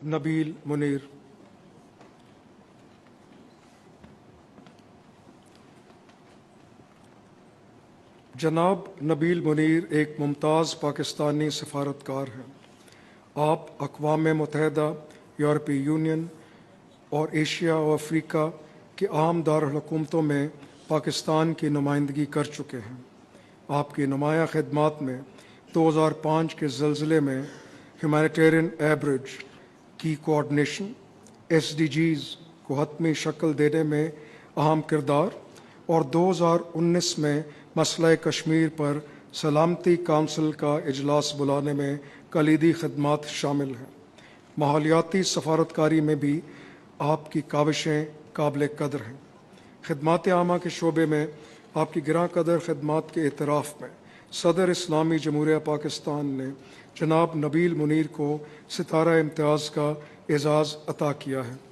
نبیل منیر۔ جناب نبیل منیر ایک ممتاز پاکستانی سفارتکار ہیں۔ آپ اقوام متحدہ، یورپی یونین اور ایشیا و افریقہ کے عام دارالحکومتوں میں پاکستان کی نمائندگی کر چکے ہیں۔ آپ کی نمایاں خدمات میں 2005 کے زلزلے میں ہیومینیٹیرین ایبریج کی کوآرڈینیشن، SDGs کو حتمی شکل دینے میں اہم کردار، اور 2019 میں مسئلہ کشمیر پر سلامتی کونسل کا اجلاس بلانے میں کلیدی خدمات شامل ہیں۔ ماحولیاتی سفارتکاری میں بھی آپ کی کاوشیں قابل قدر ہیں۔ خدمات عامہ کے شعبے میں آپ کی گراں قدر خدمات کے اعتراف میں صدر اسلامی جمہوریہ پاکستان نے جناب نبیل منیر کو ستارہ امتیاز کا اعزاز عطا کیا ہے۔